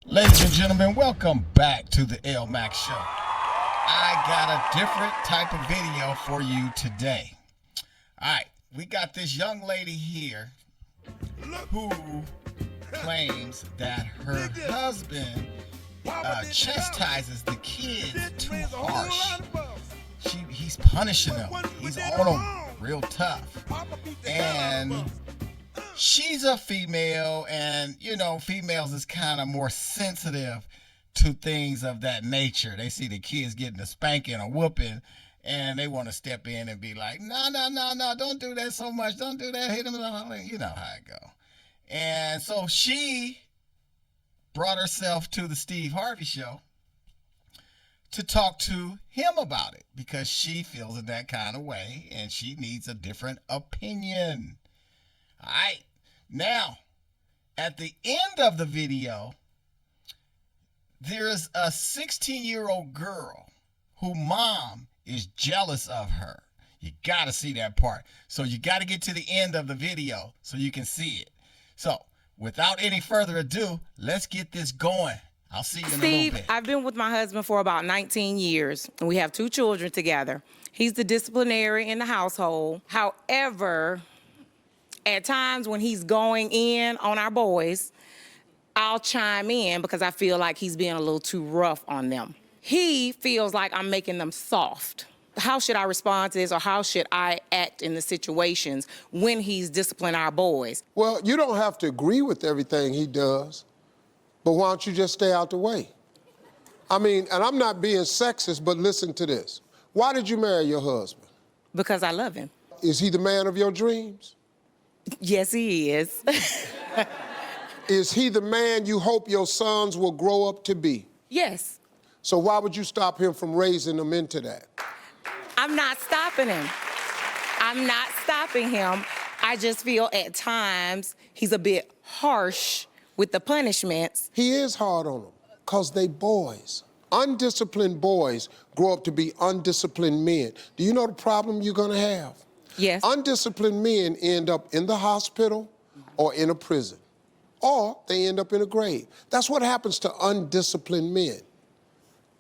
Ladies and gentlemen, welcome back to the L Max Show. I got a different type of video for you today. All right, we got this young lady here who claims that her husband chastises the kids too harsh. He's punishing them. He's on them real tough. And she's a female, and females is kind of more sensitive to things of that nature. They see the kids getting a spanking or whooping, and they want to step in and be like, no, don't do that so much. Don't do that. Hit them. You know how it go. And so she brought herself to the Steve Harvey Show to talk to him about it because she feels in that kind of way, and she needs a different opinion. All right. Now, at the end of the video, there's a 16-year-old girl who mom is jealous of her. You got to see that part. So you got to get to the end of the video so you can see it. So without any further ado, let's get this going. I'll see you in a little bit. Steve, I've been with my husband for about 19 years, and we have 2 children together. He's the disciplinary in the household. However, at times when he's going in on our boys, I'll chime in because I feel like he's being a little too rough on them. He feels like I'm making them soft. How should I respond to this, or how should I act in the situations when he's disciplining our boys? Well, you don't have to agree with everything he does, but why don't you just stay out the way? I mean, and I'm not being sexist, but listen to this. Why did you marry your husband? Because I love him. Is he the man of your dreams? Yes, he is. Is he the man you hope your sons will grow up to be? Yes. So why would you stop him from raising them into that? I'm not stopping him. I'm not stopping him. I just feel at times he's a bit harsh with the punishments. He is hard on them because they boys. Undisciplined boys grow up to be undisciplined men. Do you know the problem you're gonna have? Yes. Undisciplined men end up in the hospital or in a prison, or they end up in a grave. That's what happens to undisciplined men.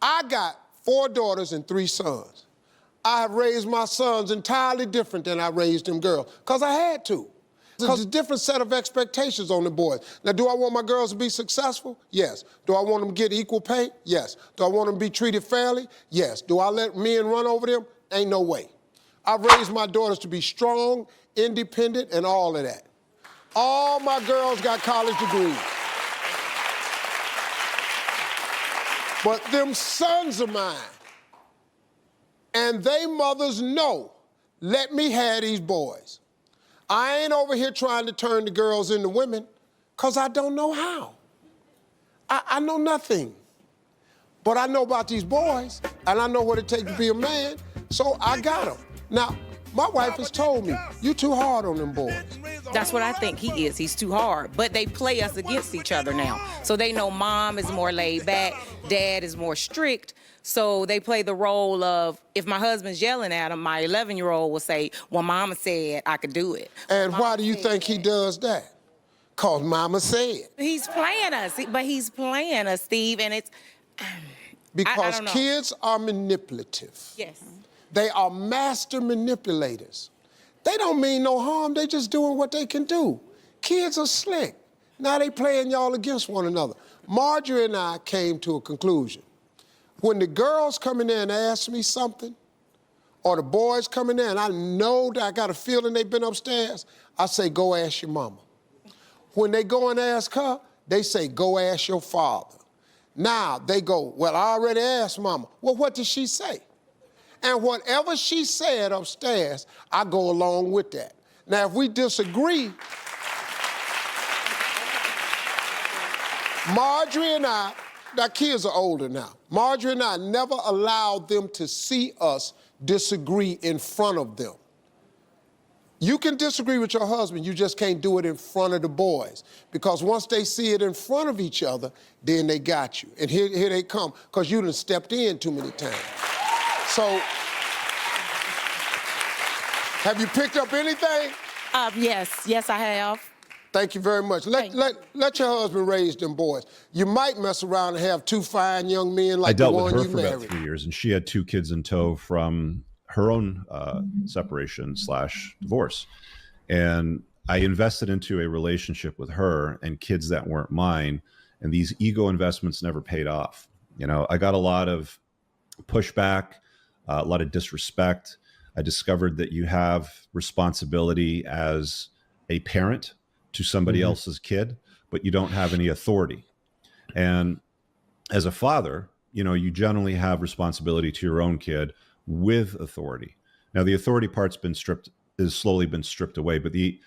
I got 4 daughters and 3 sons. I have raised my sons entirely different than I raised them girls, because I had to. Because there's a different set of expectations on the boys. Now, do I want my girls to be successful? Yes. Do I want them to get equal pay? Yes. Do I want them to be treated fairly? Yes. Do I let men run over them? Ain't no way. I've raised my daughters to be strong, independent, and all of that. All my girls got college degrees. But them sons of mine, and they mothers know, let me have these boys. I ain't over here trying to turn the girls into women, because I don't know how. I know nothing. But I know about these boys, and I know what it takes to be a man, so I got them. Now, my wife has told me, you too hard on them boys. That's what I think he is. He's too hard. But they play us against each other now. So they know mom is more laid back, dad is more strict. So they play the role of, if my husband's yelling at him, my 11-year-old will say, well, mama said I could do it. And why do you think he does that? Because mama said. He's playing us, but he's playing us, Steve, and it's... Because I don't know. kids are manipulative. Yes. They are master manipulators. They don't mean no harm, they just doing what they can do. Kids are slick. Now they playing y'all against one another. Marjorie and I came to a conclusion. When the girls come in there and ask me something, or the boys come in there and I know that I got a feeling they've been upstairs, I say, go ask your mama. When they go and ask her, they say, go ask your father. Now they go, well, I already asked mama. Well, what did she say? And whatever she said upstairs, I go along with that. Now, if we disagree, Marjorie and I, our kids are older now. Marjorie and I never allowed them to see us disagree in front of them. You can disagree with your husband, you just can't do it in front of the boys. Because once they see it in front of each other, then they got you. And here they come, because you done stepped in too many times. So, have you picked up anything? Yes, I have. Thank you very much. Let your husband raise them boys. You might mess around and have two fine young men like I dealt the with one her you for married. about 3 years, and she had 2 kids in tow from her own separation/divorce. And I invested into a relationship with her and kids that weren't mine, and these ego investments never paid off. You know, I got a lot of pushback, a lot of disrespect. I discovered that you have responsibility as a parent to somebody else's kid, but you don't have any authority. And as a father, you know, you generally have responsibility to your own kid with authority. Now, the authority part's is slowly been stripped away, but the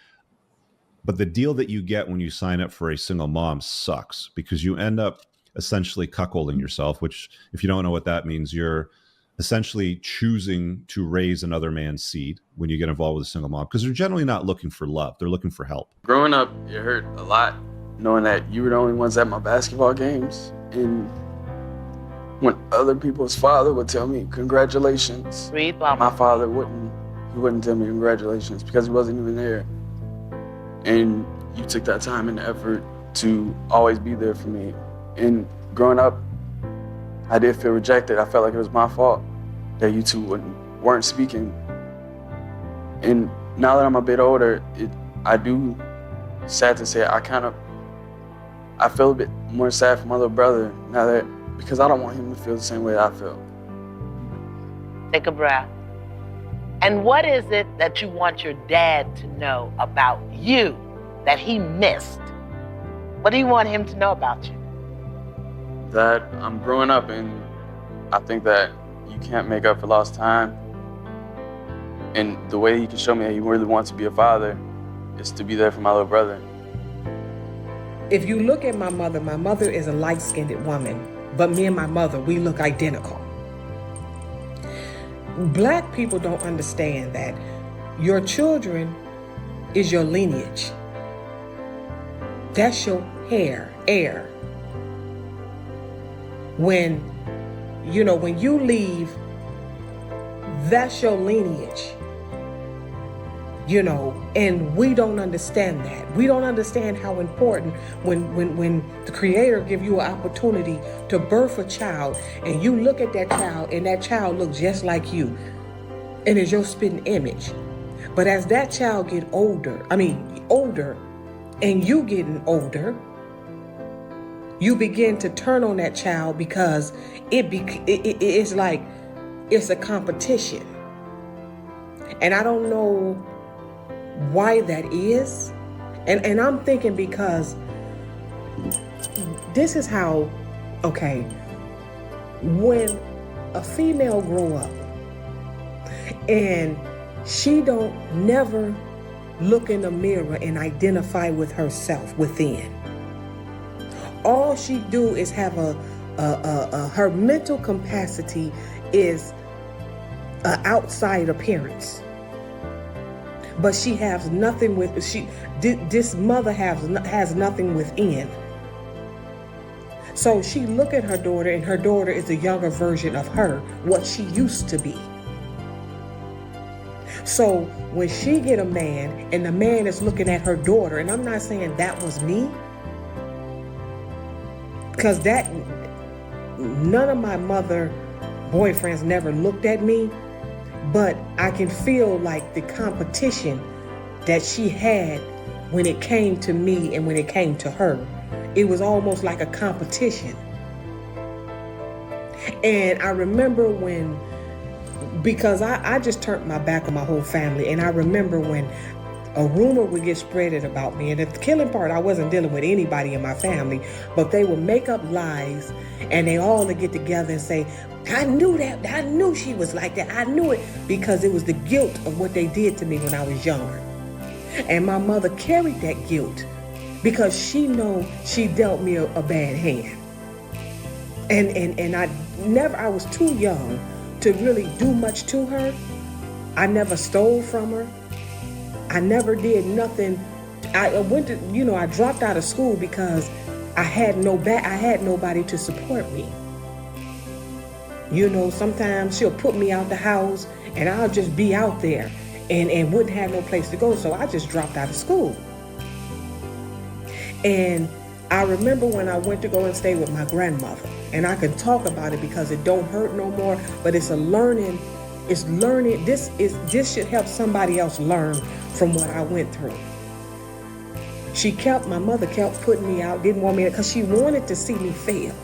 deal that you get when you sign up for a single mom sucks, because you end up essentially cuckolding yourself, which, if you don't know what that means, you're essentially choosing to raise another man's seed when you get involved with a single mom, because they're generally not looking for love. They're looking for help. Growing up, it hurt a lot knowing that you were the only ones at my basketball games. And when other people's father would tell me congratulations, my father wouldn't tell me congratulations because he wasn't even there. And you took that time and effort to always be there for me. And growing up, I did feel rejected. I felt like it was my fault that you two weren't speaking. And now that I'm a bit older, sad to say, I feel a bit more sad for my little brother now that, because I don't want him to feel the same way I feel. Take a breath. And what is it that you want your dad to know about you that he missed? What do you want him to know about you? That I'm growing up, and I think that you can't make up for lost time. And the way he can show me that he really wants to be a father is to be there for my little brother. If you look at my mother is a light-skinned woman, but me and my mother, we look identical. Black people don't understand that your children is your lineage. That's your heir. When you leave, that's your lineage. And we don't understand that. We don't understand how important when the Creator give you an opportunity to birth a child, and you look at that child and that child looks just like you and is your spitting image. But as that child get older, and you getting older, you begin to turn on that child because it's like it's a competition. And I don't know why that is. And I'm thinking because this is how, when a female grow up and she don't never look in the mirror and identify with herself within. All she do is have her mental capacity is an outside appearance. But she has nothing this mother has nothing within. So she look at her daughter, and her daughter is a younger version of her, what she used to be. So when she get a man and the man is looking at her daughter, and I'm not saying that was me, because none of my mother boyfriends never looked at me, but I can feel like the competition that she had when it came to me and when it came to her. It was almost like a competition. And I remember because I just turned my back on my whole family, and I remember when a rumor would get spreaded about me, and the killing part, I wasn't dealing with anybody in my family, but they would make up lies, and they all would get together and say, I knew she was like that, I knew it, because it was the guilt of what they did to me when I was younger. And my mother carried that guilt because she know she dealt me a bad hand. And I was too young to really do much to her. I never stole from her. I never did nothing. I dropped out of school because I had nobody to support me. Sometimes she'll put me out the house and I'll just be out there and wouldn't have no place to go. So I just dropped out of school. And I remember when I went to go and stay with my grandmother, and I can talk about it because it don't hurt no more, but it's a learning, this should help somebody else learn from what I went through. My mother kept putting me out, didn't want me, because she wanted to see me fail.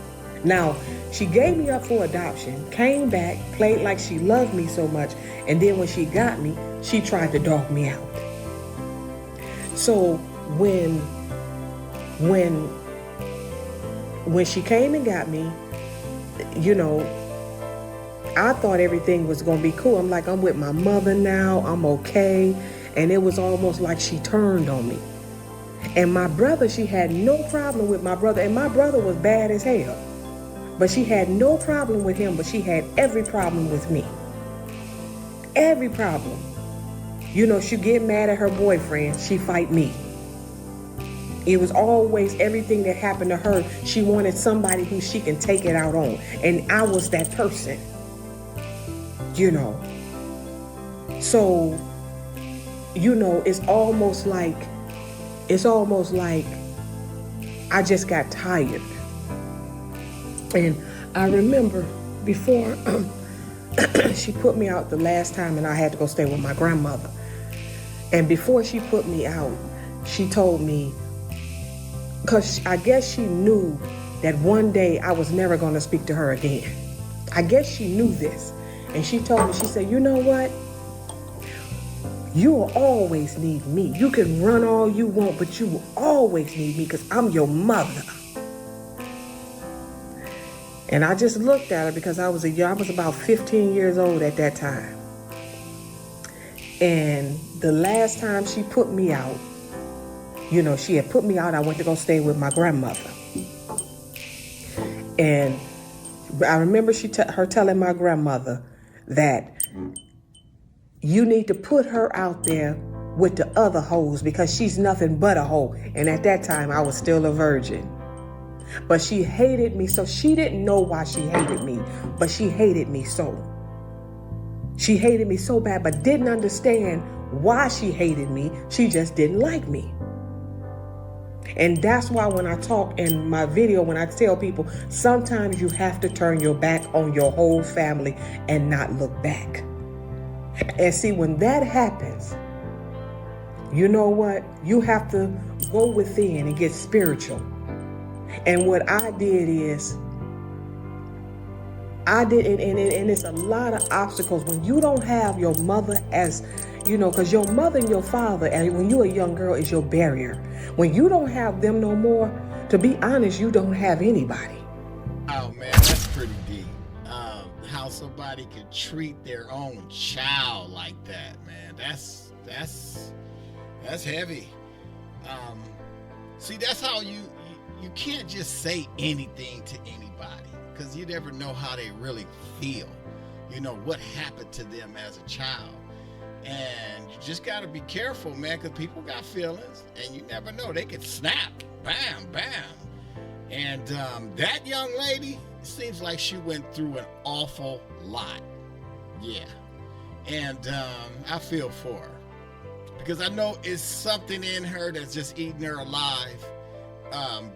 Now, she gave me up for adoption, came back, played like she loved me so much, and then when she got me, she tried to dog me out. So when she came and got me, you know, I thought everything was gonna be cool. I'm like, I'm with my mother now, I'm okay. And it was almost like she turned on me. And my brother, she had no problem with my brother, and my brother was bad as hell. But she had no problem with him, but she had every problem with me. Every problem. You know, she'd get mad at her boyfriend, she'd fight me. It was always everything that happened to her, she wanted somebody who she can take it out on. And I was that person. You know. So, you know, it's almost like I just got tired. And I remember before she put me out the last time and I had to go stay with my grandmother. And before she put me out, she told me, because I guess she knew that one day I was never going to speak to her again. I guess she knew this. And she told me, she said, you know what? You will always need me. You can run all you want, but you will always need me because I'm your mother. And I just looked at her because I was about 15 years old at that time. And the last time she put me out, you know, she had put me out, I went to go stay with my grandmother. And I remember her telling my grandmother that you need to put her out there with the other hoes because she's nothing but a hoe. And at that time, I was still a virgin. But she hated me, so she didn't know why she hated me, but she hated me so. She hated me so bad, but didn't understand why she hated me. She just didn't like me. And that's why when I talk in my video, when I tell people, sometimes you have to turn your back on your whole family and not look back. And see, when that happens, you know what? You have to go within and get spiritual. And what I did is, and it's a lot of obstacles when you don't have your mother as, you know, because your mother and your father, and when you're a young girl, is your barrier. When you don't have them no more, to be honest, you don't have anybody. Oh man, that's pretty deep. How somebody could treat their own child like that, man. That's heavy. See, that's how you can't just say anything to anybody, because you never know how they really feel. You know what happened to them as a child. And you just got to be careful, man, because people got feelings, and you never know. They could snap, bam, bam. And that young lady, it seems like she went through an awful lot. Yeah. And I feel for her, because I know it's something in her that's just eating her alive.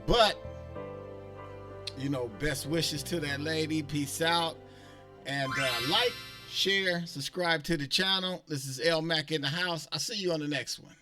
But, you know, best wishes to that lady. Peace out. And like, share, subscribe to the channel. This is L Mac in the house. I'll see you on the next one.